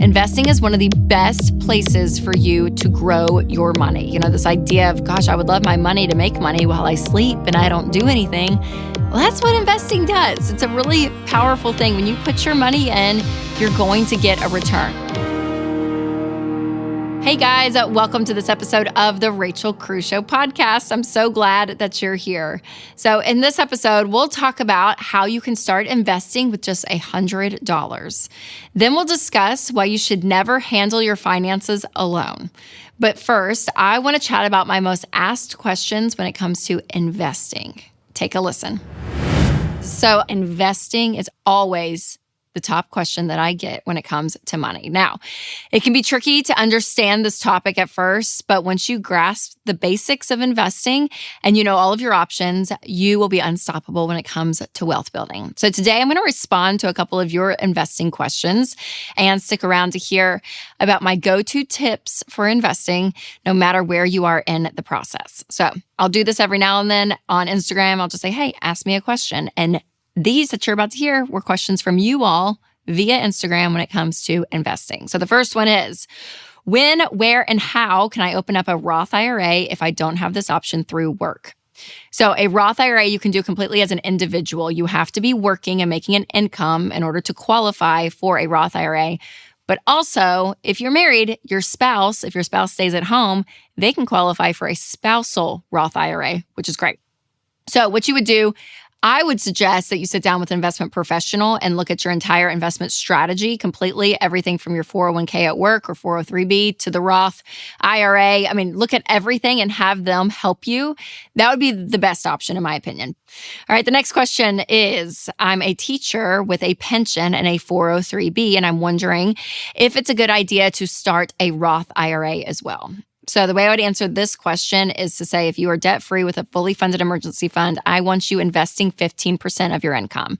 Investing is one of the best places for you to grow your money. This idea of, gosh, I would love my money to make money while I sleep and I don't do anything. Well, that's what investing does. It's a really powerful thing. When you put your money in, you're going to get a return. Hey guys, welcome to this episode of the Rachel Cruze Show podcast. I'm so glad that you're here. So in this episode, we'll talk about how you can start investing with just $100. Then we'll discuss why you should never handle your finances alone. But first, I want to chat about my most asked questions when it comes to investing. Take a listen. So investing is always the top question that I get when it comes to money. Now, it can be tricky to understand this topic at first, but once you grasp the basics of investing and you know all of your options, you will be unstoppable when it comes to wealth building. So today I'm going to respond to a couple of your investing questions and stick around to hear about my go-to tips for investing, no matter where you are in the process. So I'll do this every now and then on Instagram. I'll just say, hey, ask me a question. And these that you're about to hear were questions from you all via Instagram when it comes to investing. So the first one is, when, where, and how can I open up a Roth IRA if I don't have this option through work? So a Roth IRA you can do completely as an individual. You have to be working and making an income in order to qualify for a Roth IRA. But also, if you're married, if your spouse stays at home, they can qualify for a spousal Roth IRA, which is great. So what you would do, I would suggest that you sit down with an investment professional and look at your entire investment strategy completely, everything from your 401k at work or 403b to the Roth IRA. Look at everything and have them help you. That would be the best option, in my opinion. All right, the next question is, I'm a teacher with a pension and a 403b, and I'm wondering if it's a good idea to start a Roth IRA as well. So the way I would answer this question is to say, if you are debt-free with a fully funded emergency fund, I want you investing 15% of your income.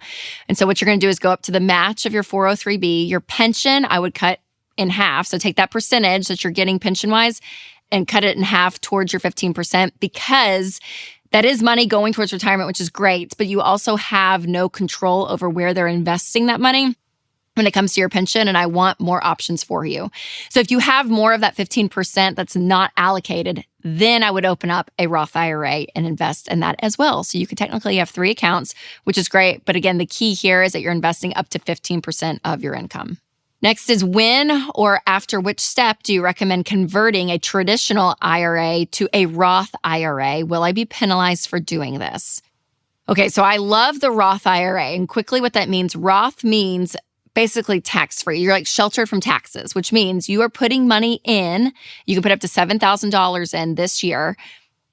And so what you're going to do is go up to the match of your 403b. Your pension, I would cut in half. So take that percentage that you're getting pension-wise and cut it in half towards your 15%, because that is money going towards retirement, which is great, but you also have no control over where they're investing that money when it comes to your pension, and I want more options for you. So if you have more of that 15% that's not allocated, then I would open up a Roth IRA and invest in that as well. So you could technically have 3 accounts, which is great. But again, the key here is that you're investing up to 15% of your income. Next is, when or after which step do you recommend converting a traditional IRA to a Roth IRA? Will I be penalized for doing this? Okay, so I love the Roth IRA. And quickly what that means, Roth means basically tax-free. You're like sheltered from taxes, which means you are putting money in. You can put up to $7,000 in this year.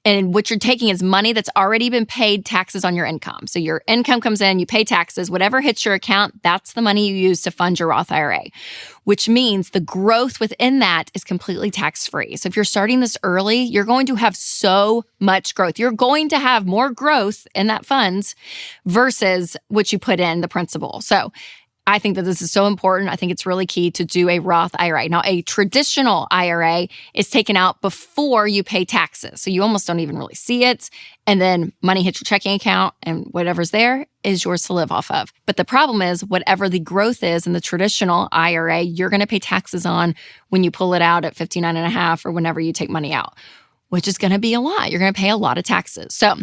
And what you're taking is money that's already been paid taxes on your income. So your income comes in, you pay taxes, whatever hits your account, that's the money you use to fund your Roth IRA, which means the growth within that is completely tax-free. So if you're starting this early, you're going to have so much growth. You're going to have more growth in that funds versus what you put in the principal. So I think that this is so important. I think it's really key to do a Roth IRA. Now, a traditional IRA is taken out before you pay taxes. So you almost don't even really see it. And then money hits your checking account and whatever's there is yours to live off of. But the problem is, whatever the growth is in the traditional IRA, you're going to pay taxes on when you pull it out at 59.5 or whenever you take money out, which is going to be a lot. You're going to pay a lot of taxes. So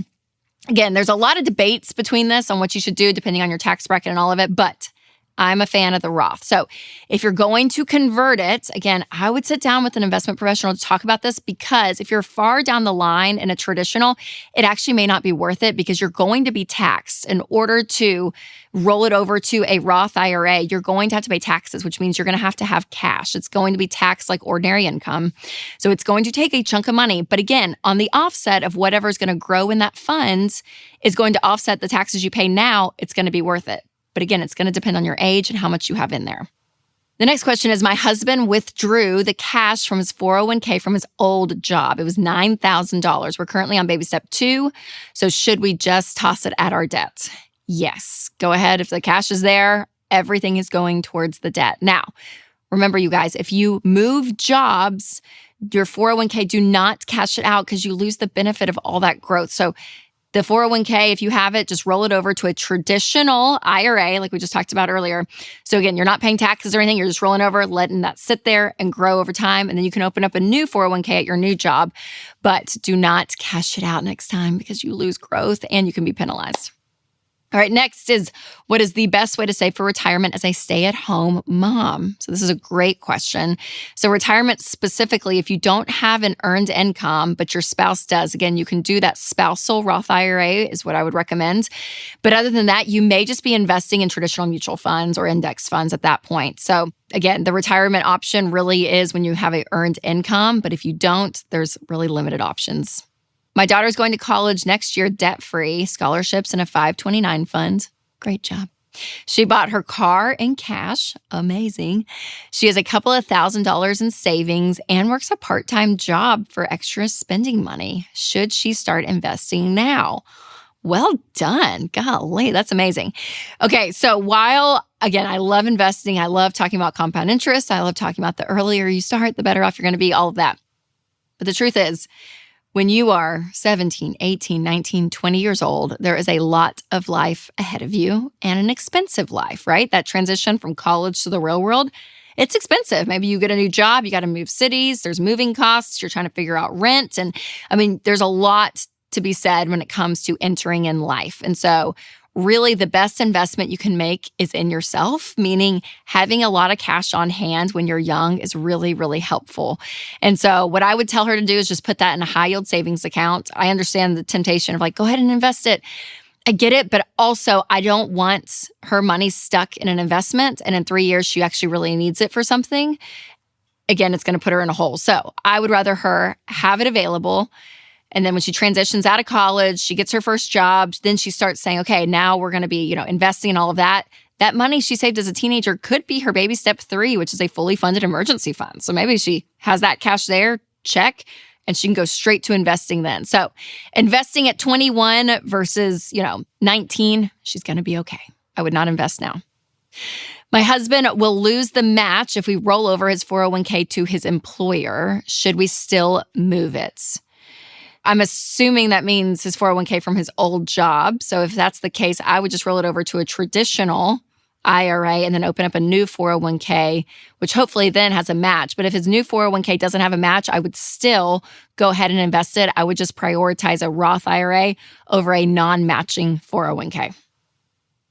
again, there's a lot of debates between this on what you should do depending on your tax bracket and all of it. But I'm a fan of the Roth. So if you're going to convert it, again, I would sit down with an investment professional to talk about this, because if you're far down the line in a traditional, it actually may not be worth it, because you're going to be taxed. In order to roll it over to a Roth IRA, you're going to have to pay taxes, which means you're going to have cash. It's going to be taxed like ordinary income. So it's going to take a chunk of money. But again, on the offset of whatever is going to grow in that fund is going to offset the taxes you pay now, it's going to be worth it. But again, it's going to depend on your age and how much you have in there. The next question is, my husband withdrew the cash from his 401k from his old job. It was $9,000. We're currently on baby step 2. So should we just toss it at our debt? Yes, go ahead. If the cash is there, everything is going towards the debt. Now, remember you guys, if you move jobs, your 401k, do not cash it out, because you lose the benefit of all that growth. So The 401k, if you have it, just roll it over to a traditional IRA, like we just talked about earlier. So again, you're not paying taxes or anything. You're just rolling over, letting that sit there and grow over time. And then you can open up a new 401k at your new job. But do not cash it out next time because you lose growth and you can be penalized. All right, next is, what is the best way to save for retirement as a stay-at-home mom? So this is a great question. So retirement specifically, if you don't have an earned income, but your spouse does, again, you can do that spousal Roth IRA is what I would recommend. But other than that, you may just be investing in traditional mutual funds or index funds at that point. So again, the retirement option really is when you have an earned income, but if you don't, there's really limited options. My daughter's going to college next year, debt-free, scholarships in a 529 fund. Great job. She bought her car in cash. Amazing. She has a couple of $1,000s in savings and works a part-time job for extra spending money. Should she start investing now? Well done. Golly, that's amazing. Okay, so while, again, I love investing, I love talking about compound interest, I love talking about the earlier you start, the better off you're going to be, all of that. But the truth is, when you are 17, 18, 19, 20 years old, there is a lot of life ahead of you and an expensive life, right? That transition from college to the real world, it's expensive. Maybe you get a new job, you got to move cities, there's moving costs, you're trying to figure out rent. And I mean, there's a lot to be said when it comes to entering in life. And so really the best investment you can make is in yourself, meaning having a lot of cash on hand when you're young is really, really helpful. And so what I would tell her to do is just put that in a high yield savings account. I understand the temptation of like, go ahead and invest it. I get it, but also I don't want her money stuck in an investment and in 3 years she actually really needs it for something. Again, it's going to put her in a hole. So I would rather her have it available. And then when she transitions out of college, she gets her first job, then she starts saying, okay, now we're going to be, investing in all of that. That money she saved as a teenager could be her baby step 3, which is a fully funded emergency fund. So maybe she has that cash there, check, and she can go straight to investing then. So investing at 21 versus, 19, she's going to be okay. I would not invest now. My husband will lose the match if we roll over his 401k to his employer. Should we still move it? I'm assuming that means his 401k from his old job. So if that's the case, I would just roll it over to a traditional IRA and then open up a new 401k, which hopefully then has a match. But if his new 401k doesn't have a match, I would still go ahead and invest it. I would just prioritize a Roth IRA over a non-matching 401k.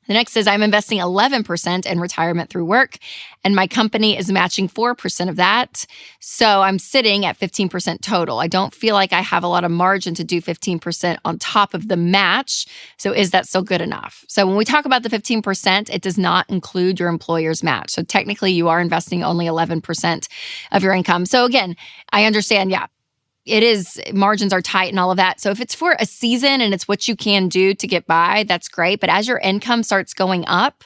The next is I'm investing 11% in retirement through work, and my company is matching 4% of that. So I'm sitting at 15% total. I don't feel like I have a lot of margin to do 15% on top of the match. So is that still good enough? So when we talk about the 15%, it does not include your employer's match. So technically you are investing only 11% of your income. So again, I understand, it is, margins are tight and all of that. So if it's for a season and it's what you can do to get by, that's great. But as your income starts going up,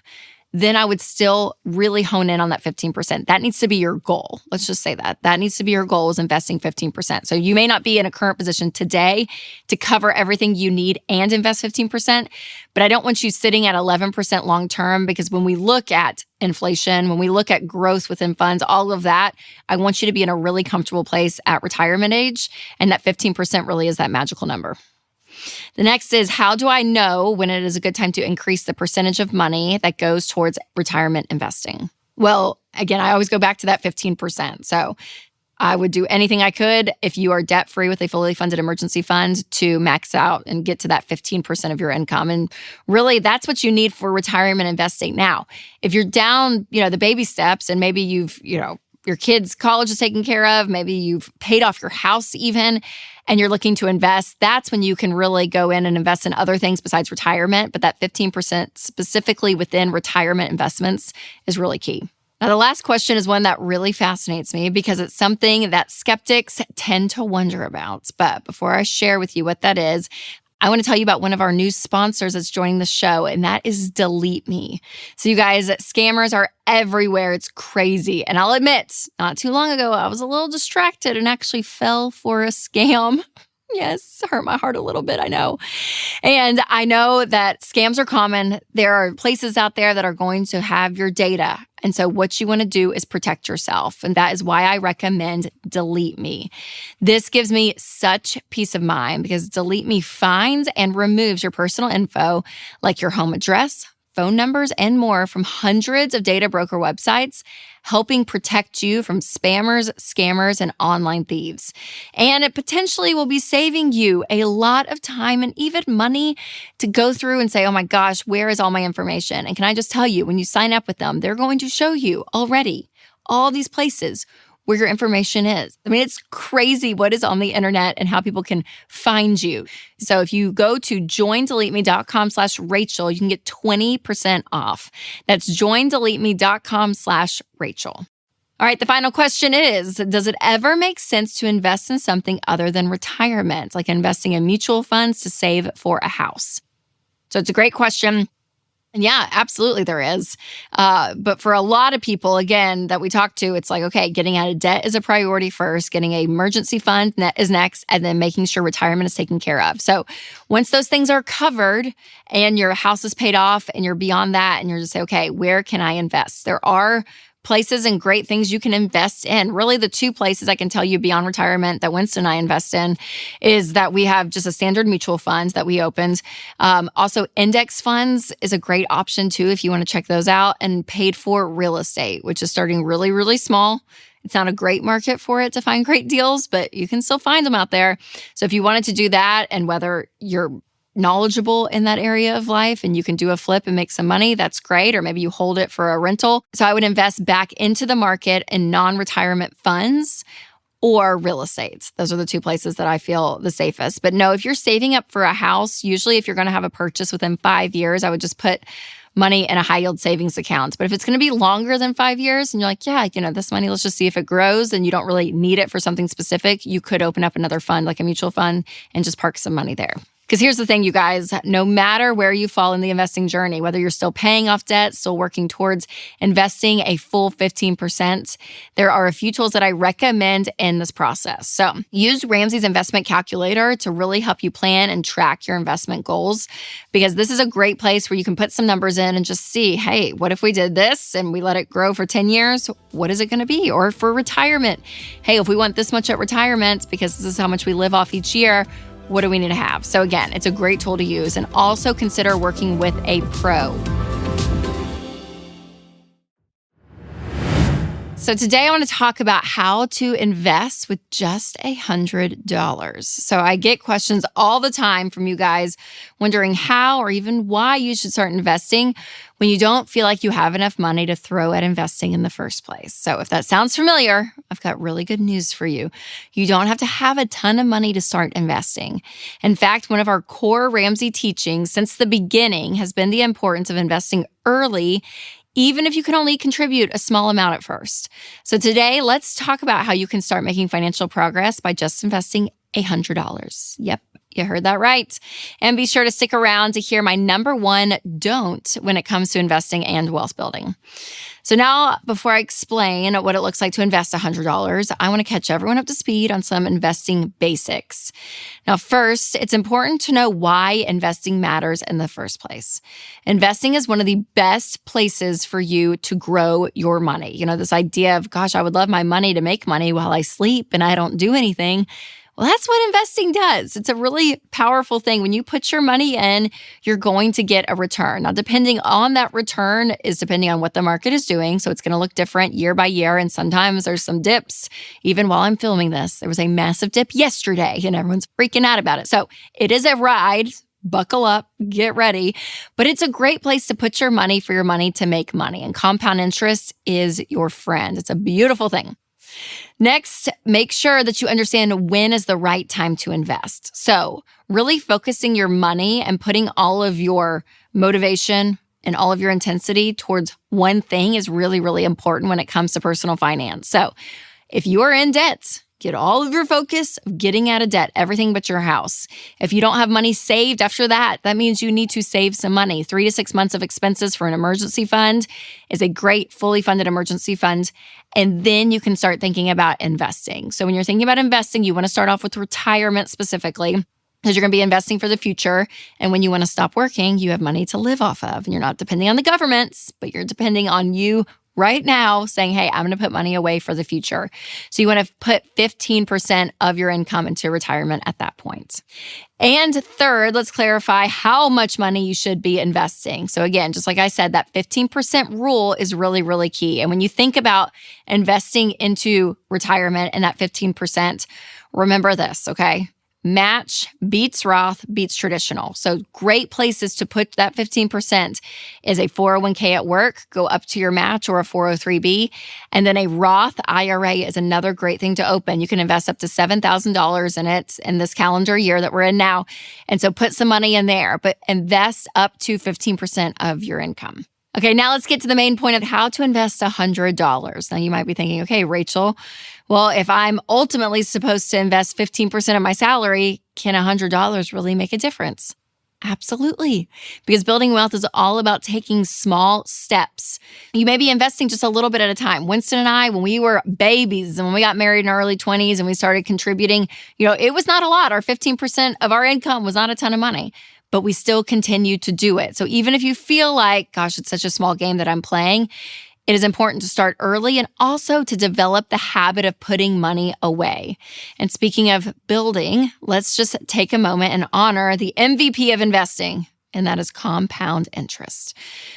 then I would still really hone in on that 15%. That needs to be your goal. Let's just say that. That needs to be your goal, is investing 15%. So you may not be in a current position today to cover everything you need and invest 15%, but I don't want you sitting at 11% long-term, because when we look at inflation, when we look at growth within funds, all of that, I want you to be in a really comfortable place at retirement age, and that 15% really is that magical number. The next is, how do I know when it is a good time to increase the percentage of money that goes towards retirement investing? Well, again, I always go back to that 15%. So I would do anything I could if you are debt-free with a fully funded emergency fund to max out and get to that 15% of your income. And really, that's what you need for retirement investing. Now, if you're down, the baby steps, and maybe you've, your kids' college is taken care of, maybe you've paid off your house even, and you're looking to invest, that's when you can really go in and invest in other things besides retirement. But that 15% specifically within retirement investments is really key. Now, the last question is one that really fascinates me because it's something that skeptics tend to wonder about. But before I share with you what that is, I want to tell you about one of our new sponsors that's joining the show, and that is Delete Me. So you guys, scammers are everywhere. It's crazy. And I'll admit, not too long ago, I was a little distracted and actually fell for a scam. Yes, hurt my heart a little bit, I know. And I know that scams are common. There are places out there that are going to have your data. And so what you want to do is protect yourself. And that is why I recommend Delete Me. This gives me such peace of mind because Delete Me finds and removes your personal info like your home address, phone numbers, and more from hundreds of data broker websites, helping protect you from spammers, scammers, and online thieves. And it potentially will be saving you a lot of time and even money to go through and say, oh my gosh, where is all my information? And can I just tell you, when you sign up with them, they're going to show you already all these places where your information is. I mean, it's crazy what is on the internet and how people can find you. So if you go to joindeleteme.com/Rachel, you can get 20% off. That's joindeleteme.com/Rachel. All right, the final question is, does it ever make sense to invest in something other than retirement, like investing in mutual funds to save for a house? So it's a great question. And yeah, absolutely there is. But for a lot of people, again, that we talk to, it's like, okay, getting out of debt is a priority first, getting an emergency fund is next, and then making sure retirement is taken care of. So once those things are covered and your house is paid off and you're beyond that and you're just say, okay, where can I invest? There are places and great things you can invest in. Really, the two places I can tell you beyond retirement that Winston and I invest in is that we have just a standard mutual fund that we opened. Also, index funds is a great option too if you want to check those out, and paid for real estate, which is starting really, really small. It's not a great market for it to find great deals, but you can still find them out there. So if you wanted to do that, and whether you're knowledgeable in that area of life and you can do a flip and make some money, that's great. Or maybe you hold it for a rental. So I would invest back into the market in non-retirement funds or real estate. Those are the two places that I feel the safest. But no, if you're saving up for a house, usually if you're going to have a purchase within 5 years, I would just put money in a high yield savings account. But if it's going to be longer than 5 years and you're like, yeah, this money, let's just see if it grows, and you don't really need it for something specific, you could open up another fund like a mutual fund and just park some money there. Because here's the thing, you guys, no matter where you fall in the investing journey, whether you're still paying off debt, still working towards investing a full 15%, there are a few tools that I recommend in this process. So use Ramsey's investment calculator to really help you plan and track your investment goals, because this is a great place where you can put some numbers in and just see, hey, what if we did this and we let it grow for 10 years? What is it going to be? Or for retirement, hey, if we want this much at retirement, because this is how much we live off each year, what do we need to have? So again, it's a great tool to use, and also consider working with a pro. So today I want to talk about how to invest with just $100. So I get questions all the time from you guys wondering how or even why you should start investing when you don't feel like you have enough money to throw at investing in the first place. So if that sounds familiar, I've got really good news for you. You don't have to have a ton of money to start investing. In fact, one of our core Ramsey teachings since the beginning has been the importance of investing early, even if you can only contribute a small amount at first. So today, let's talk about how you can start making financial progress by just investing $100. Yep, you heard that right. And be sure to stick around to hear my number one don't when it comes to investing and wealth building. So now, before I explain what it looks like to invest $100, I want to catch everyone up to speed on some investing basics. Now, first, it's important to know why investing matters in the first place. Investing is one of the best places for you to grow your money. This idea of, gosh, I would love my money to make money while I sleep and I don't do anything. Well, that's what investing does. It's a really powerful thing. When you put your money in, you're going to get a return. Now, depending on that return is depending on what the market is doing. So it's going to look different year by year. And sometimes there's some dips. Even while I'm filming this, there was a massive dip yesterday and everyone's freaking out about it. So it is a ride. Buckle up, get ready. But it's a great place to put your money for your money to make money. And compound interest is your friend. It's a beautiful thing. Next, make sure that you understand when is the right time to invest. So really focusing your money and putting all of your motivation and all of your intensity towards one thing is really, really important when it comes to personal finance. So if you are in debt, get all of your focus of getting out of debt, everything but your house. If you don't have money saved after that, that means you need to save some money. 3 to 6 months of expenses for an emergency fund is a great fully funded emergency fund. And then you can start thinking about investing. So when you're thinking about investing, you want to start off with retirement specifically, because you're going to be investing for the future. And when you want to stop working, you have money to live off of. And you're not depending on the governments, but you're depending on you right now saying, hey, I'm going to put money away for the future. So you want to put 15% of your income into retirement at that point. And third, let's clarify how much money you should be investing. So again, just like I said, that 15% rule is really, really key. And when you think about investing into retirement and that 15%, remember this, okay? Match beats Roth, beats traditional. So great places to put that 15% is a 401k at work, go up to your match, or a 403b. And then a Roth IRA is another great thing to open. You can invest up to $7,000 in it in this calendar year that we're in now. And so put some money in there, but invest up to 15% of your income. Okay, now let's get to the main point of how to invest $100. Now you might be thinking, okay, Rachel, well, if I'm ultimately supposed to invest 15% of my salary, can $100 really make a difference? Absolutely, because building wealth is all about taking small steps. You may be investing just a little bit at a time. Winston and I, when we were babies and when we got married in our early 20s and we started contributing, it was not a lot. Our 15% of our income was not a ton of money, but we still continue to do it. So even if you feel like, gosh, it's such a small game that I'm playing, it is important to start early and also to develop the habit of putting money away. And speaking of building, let's just take a moment and honor the MVP of investing, and that is compound interest.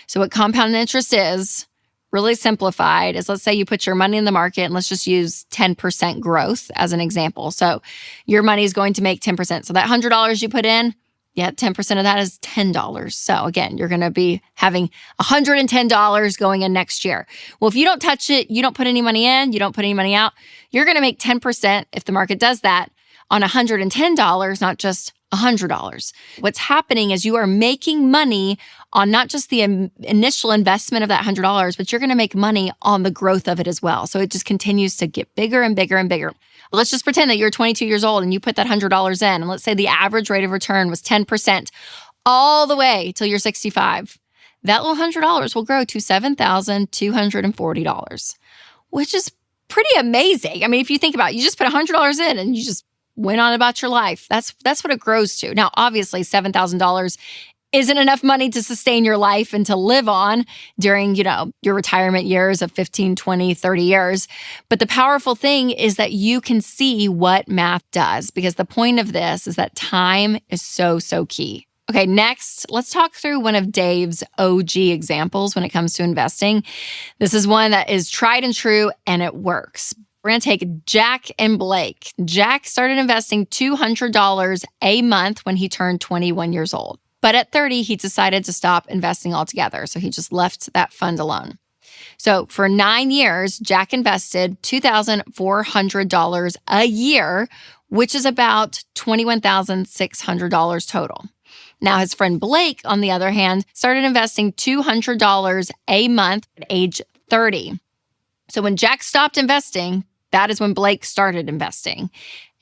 So what compound interest is, really simplified, is let's say you put your money in the market and let's just use 10% growth as an example. So your money is going to make 10%. So that $100 you put in, 10% of that is $10. So again, you're going to be having $110 going in next year. Well, if you don't touch it, you don't put any money in, you don't put any money out, you're going to make 10% if the market does that on $110, not just $100. What's happening is you are making money on not just the initial investment of that $100, but you're going to make money on the growth of it as well. So it just continues to get bigger and bigger and bigger. Let's just pretend that you're 22 years old and you put that $100 in, and let's say the average rate of return was 10% all the way till you're 65. That little $100 will grow to $7,240, which is pretty amazing. I mean, if you think about it, you just put $100 in and you just went on about your life. That's what it grows to. Now, obviously, $7,000 isn't enough money to sustain your life and to live on during, your retirement years of 15, 20, 30 years. But the powerful thing is that you can see what math does, because the point of this is that time is so, so key. Okay, next, let's talk through one of Dave's OG examples when it comes to investing. This is one that is tried and true, and it works. We're going to take Jack and Blake. Jack started investing $200 a month when he turned 21 years old. But at 30, he decided to stop investing altogether. So he just left that fund alone. So for 9 years, Jack invested $2,400 a year, which is about $21,600 total. Now, his friend Blake, on the other hand, started investing $200 a month at age 30. So when Jack stopped investing, that is when Blake started investing.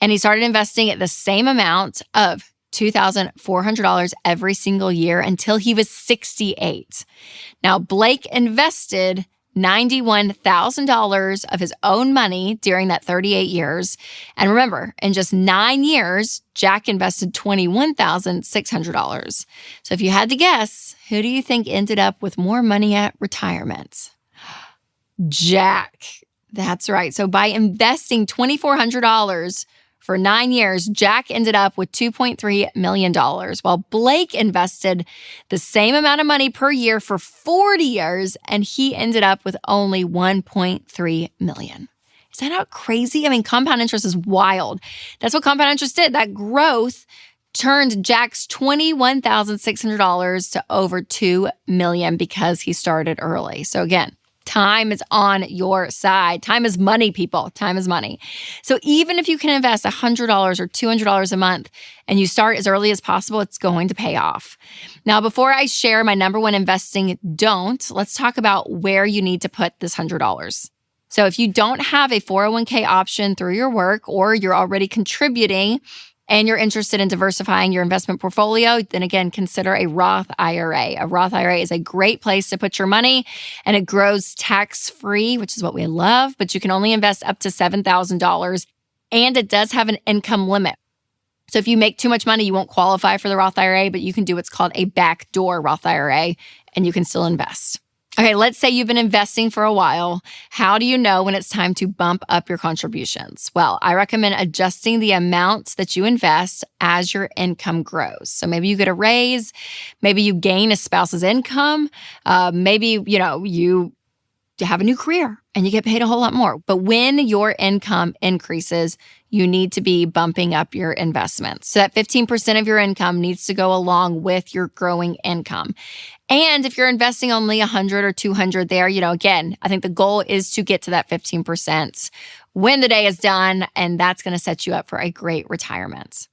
And he started investing at the same amount of $2,400 every single year until he was 68. Now, Blake invested $91,000 of his own money during that 38 years. And remember, in just 9 years, Jack invested $21,600. So if you had to guess, who do you think ended up with more money at retirement? Jack. That's right. So by investing $2,400 for 9 years, Jack ended up with $2.3 million, while Blake invested the same amount of money per year for 40 years, and he ended up with only $1.3 million. Is that not crazy? I mean, compound interest is wild. That's what compound interest did. That growth turned Jack's $21,600 to over $2 million because he started early. So again, time is on your side. Time is money, people. Time is money. So even if you can invest $100 or $200 a month and you start as early as possible, it's going to pay off. Now, before I share my number one investing don't, let's talk about where you need to put this $100. So if you don't have a 401k option through your work, or you're already contributing and you're interested in diversifying your investment portfolio, then again, consider a Roth IRA. A Roth IRA is a great place to put your money, and it grows tax-free, which is what we love, but you can only invest up to $7,000, and it does have an income limit. So if you make too much money, you won't qualify for the Roth IRA, but you can do what's called a backdoor Roth IRA, and you can still invest. Okay, let's say you've been investing for a while. How do you know when it's time to bump up your contributions? Well, I recommend adjusting the amounts that you invest as your income grows. So maybe you get a raise, maybe you gain a spouse's income, maybe you have a new career and you get paid a whole lot more. But when your income increases, you need to be bumping up your investments. So that 15% of your income needs to go along with your growing income. And if you're investing only 100 or 200 there, again, I think the goal is to get to that 15% when the day is done, and that's going to set you up for a great retirement.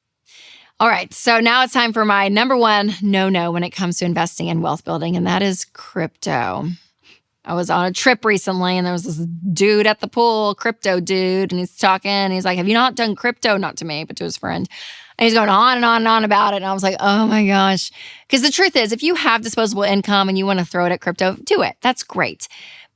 All right, so now it's time for my number one no-no when it comes to investing in wealth building, and that is crypto. I was on a trip recently, and there was this dude at the pool, crypto dude, and he's talking. He's like, have you not done crypto? Not to me, but to his friend. And he's going on and on and on about it. And I was like, oh my gosh. Because the truth is, if you have disposable income and you want to throw it at crypto, do it. That's great.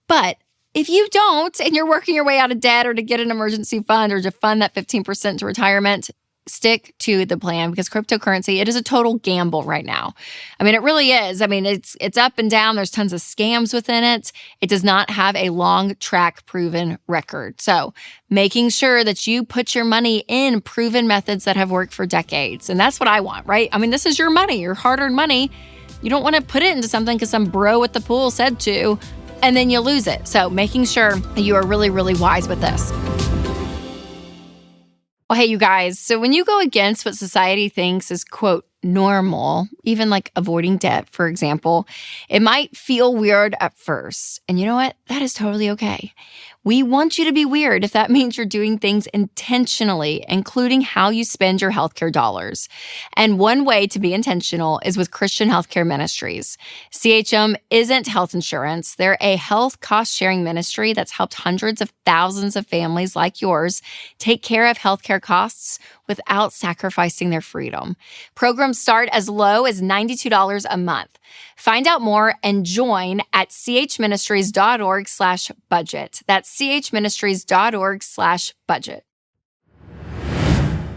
But if you don't, and you're working your way out of debt, or to get an emergency fund, or to fund that 15% to retirement, stick to the plan, because cryptocurrency, it is a total gamble right now. I mean, it really is. I mean, it's up and down. There's tons of scams within it. It does not have a long track proven record. So making sure that you put your money in proven methods that have worked for decades. And that's what I want, right? I mean, this is your money, your hard-earned money. You don't want to put it into something because some bro at the pool said to, and then you lose it. So making sure that you are really, really wise with this. Well, hey, you guys, so when you go against what society thinks is, quote, normal, even like avoiding debt, for example, it might feel weird at first. And you know what? That is totally okay. We want you to be weird if that means you're doing things intentionally, including how you spend your healthcare dollars. And one way to be intentional is with Christian Healthcare Ministries. CHM isn't health insurance. They're a health cost-sharing ministry that's helped hundreds of thousands of families like yours take care of healthcare costs without sacrificing their freedom. Programs start as low as $92 a month. Find out more and join at chministries.org/budget. That's chministries.org/budget.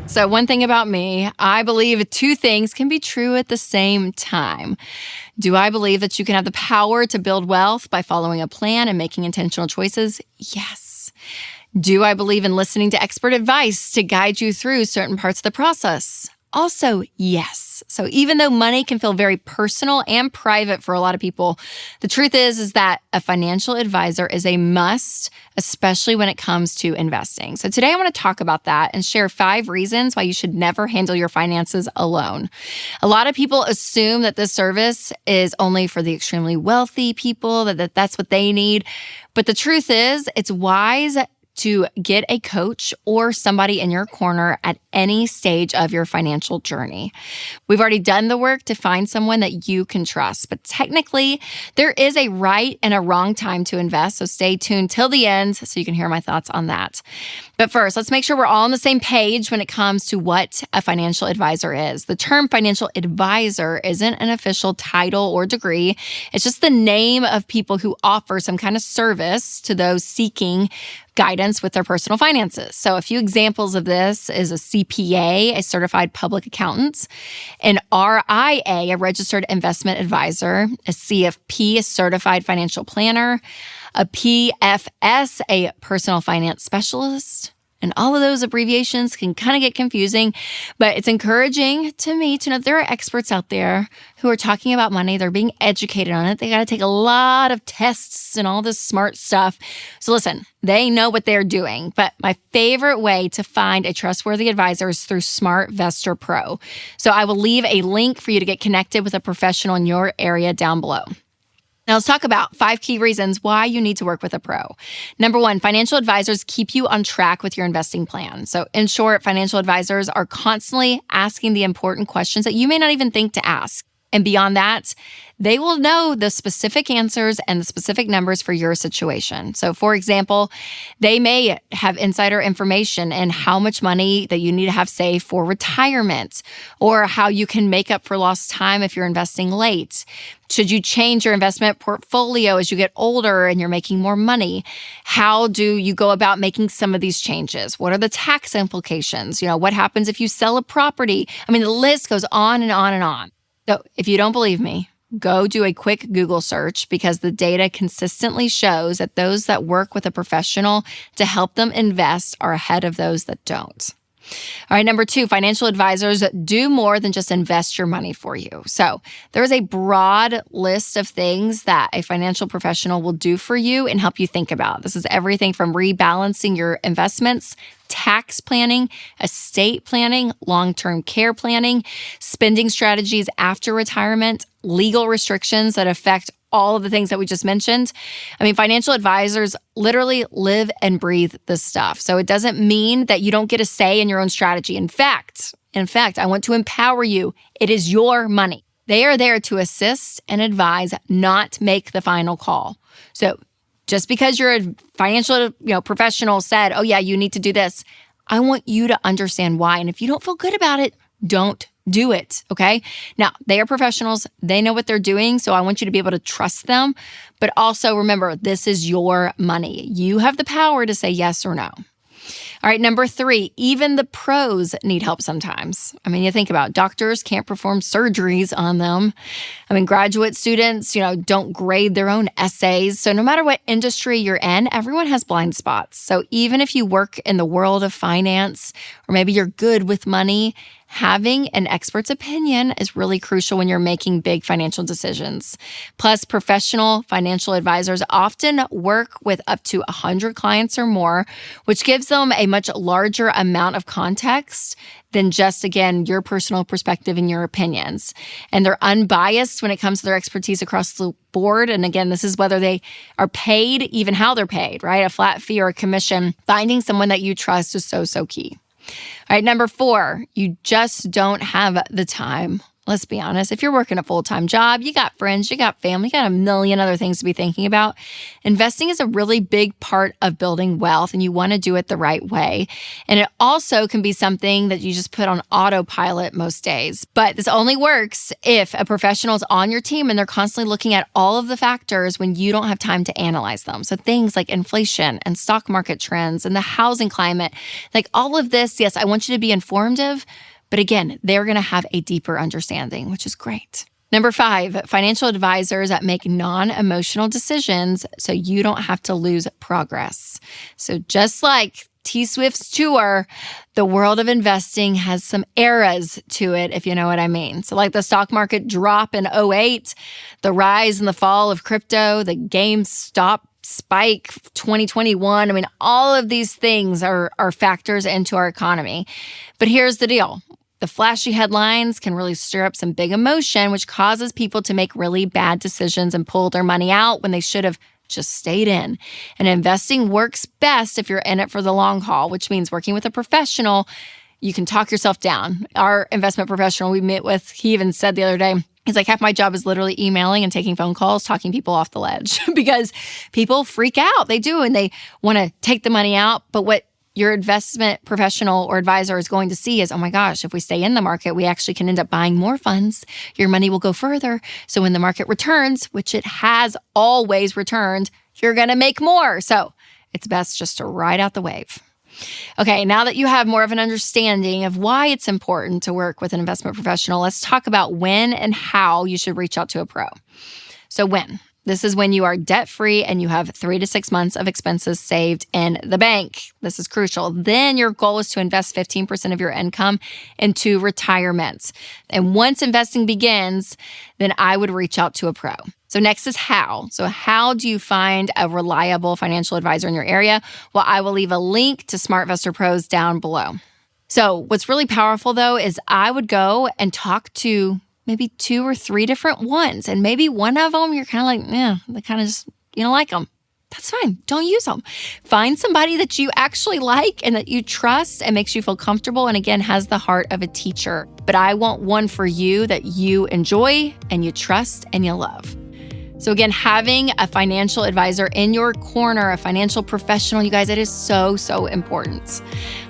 So one thing about me, I believe two things can be true at the same time. Do I believe that you can have the power to build wealth by following a plan and making intentional choices? Yes. Do I believe in listening to expert advice to guide you through certain parts of the process? Also, yes. So even though money can feel very personal and private for a lot of people, the truth is that a financial advisor is a must, especially when it comes to investing. So today I want to talk about that and share 5 reasons why you should never handle your finances alone. A lot of people assume that this service is only for the extremely wealthy people, that's what they need. But the truth is, it's wise to get a coach or somebody in your corner at any stage of your financial journey. We've already done the work to find someone that you can trust, but technically there is a right and a wrong time to invest, so stay tuned till the end so you can hear my thoughts on that. But first, let's make sure we're all on the same page when it comes to what a financial advisor is. The term financial advisor isn't an official title or degree. It's just the name of people who offer some kind of service to those seeking guidance with their personal finances. So a few examples of this is a CPA, a certified public accountant, an RIA, a registered investment advisor, a CFP, a certified financial planner, a PFS, a personal finance specialist. And all of those abbreviations can kind of get confusing, but it's encouraging to me to know there are experts out there who are talking about money. They're being educated on it. They got to take a lot of tests and all this smart stuff. So listen, they know what they're doing. But my favorite way to find a trustworthy advisor is through SmartVestor Pro. So I will leave a link for you to get connected with a professional in your area down below. Now let's talk about 5 key reasons why you need to work with a pro. Number 1, financial advisors keep you on track with your investing plan. So in short, financial advisors are constantly asking the important questions that you may not even think to ask. And beyond that, they will know the specific answers and the specific numbers for your situation. So for example, they may have insider information in how much money that you need to have saved for retirement, or how you can make up for lost time if you're investing late. Should you change your investment portfolio as you get older and you're making more money? How do you go about making some of these changes? What are the tax implications? What happens if you sell a property? I mean, the list goes on and on and on. So if you don't believe me, go do a quick Google search, because the data consistently shows that those that work with a professional to help them invest are ahead of those that don't. All right, number 2, financial advisors do more than just invest your money for you. So there is a broad list of things that a financial professional will do for you and help you think about. This is everything from rebalancing your investments, tax planning, estate planning, long-term care planning, spending strategies after retirement, legal restrictions that affect all of the things that we just mentioned. I mean, financial advisors literally live and breathe this stuff. So it doesn't mean that you don't get a say in your own strategy. In fact, I want to empower you. It is your money. They are there to assist and advise, not make the final call. So just because you're a financial professional said, oh yeah, you need to do this, I want you to understand why. And if you don't feel good about it, don't do it, okay? Now, they are professionals. They know what they're doing, so I want you to be able to trust them. But also remember, this is your money. You have the power to say yes or no. All right, number 3, even the pros need help sometimes. I mean, you think about it, doctors can't perform surgeries on them. I mean, graduate students, don't grade their own essays. So no matter what industry you're in, everyone has blind spots. So even if you work in the world of finance, or maybe you're good with money, having an expert's opinion is really crucial when you're making big financial decisions. Plus, professional financial advisors often work with up to 100 clients or more, which gives them a much larger amount of context than just, again, your personal perspective and your opinions. And they're unbiased when it comes to their expertise across the board. And again, this is whether they are paid, even how they're paid, right? A flat fee or a commission. Finding someone that you trust is so key. All right, number 4, you just don't have the time. Let's be honest. If you're working a full-time job, you got friends, you got family, you got a million other things to be thinking about. Investing is a really big part of building wealth, and you want to do it the right way. And it also can be something that you just put on autopilot most days. But this only works if a professional is on your team and they're constantly looking at all of the factors when you don't have time to analyze them. So things like inflation and stock market trends and the housing climate, like all of this, yes, I want you to be informed of. But again, they're going to have a deeper understanding, which is great. Number 5, financial advisors that make non-emotional decisions so you don't have to lose progress. So just like T-Swift's tour, the world of investing has some eras to it, if you know what I mean. So like the stock market drop in 2008, the rise and the fall of crypto, the GameStop spike 2021. I mean, all of these things are factors into our economy. But here's the deal. The flashy headlines can really stir up some big emotion, which causes people to make really bad decisions and pull their money out when they should have just stayed in. And investing works best if you're in it for the long haul, which means working with a professional, you can talk yourself down. Our investment professional we met with, he even said the other day, he's like, half my job is literally emailing and taking phone calls, talking people off the ledge because people freak out. They do, and they want to take the money out. But what your investment professional or advisor is going to see is, oh my gosh, if we stay in the market, we actually can end up buying more funds. Your money will go further. So when the market returns, which it has always returned, you're going to make more. So it's best just to ride out the wave. Okay, now that you have more of an understanding of why it's important to work with an investment professional, let's talk about when and how you should reach out to a pro. So when? This is when you are debt-free and you have 3 to 6 months of expenses saved in the bank. This is crucial. Then your goal is to invest 15% of your income into retirement. And once investing begins, then I would reach out to a pro. So next is how. So how do you find a reliable financial advisor in your area? Well, I will leave a link to SmartVestor Pros down below. So what's really powerful though is I would go and talk to maybe 2 or 3 different ones. And maybe one of them, you're kind of like, yeah, they kind of just, you don't like them. that's fine. Don't use them. Find somebody that you actually like and that you trust and makes you feel comfortable and, again, has the heart of a teacher. But I want one for you that you enjoy and you trust and you love. So again, having a financial advisor in your corner, a financial professional, you guys, it is so, so important.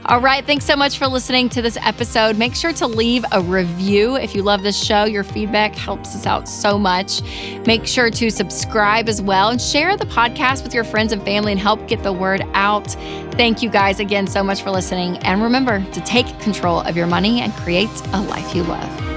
All right. Thanks so much for listening to this episode. Make sure to leave a review if you love this show. Your feedback helps us out so much. Make sure to subscribe as well and share the podcast with your friends and family and help get the word out. Thank you guys again so much for listening. And remember to take control of your money and create a life you love.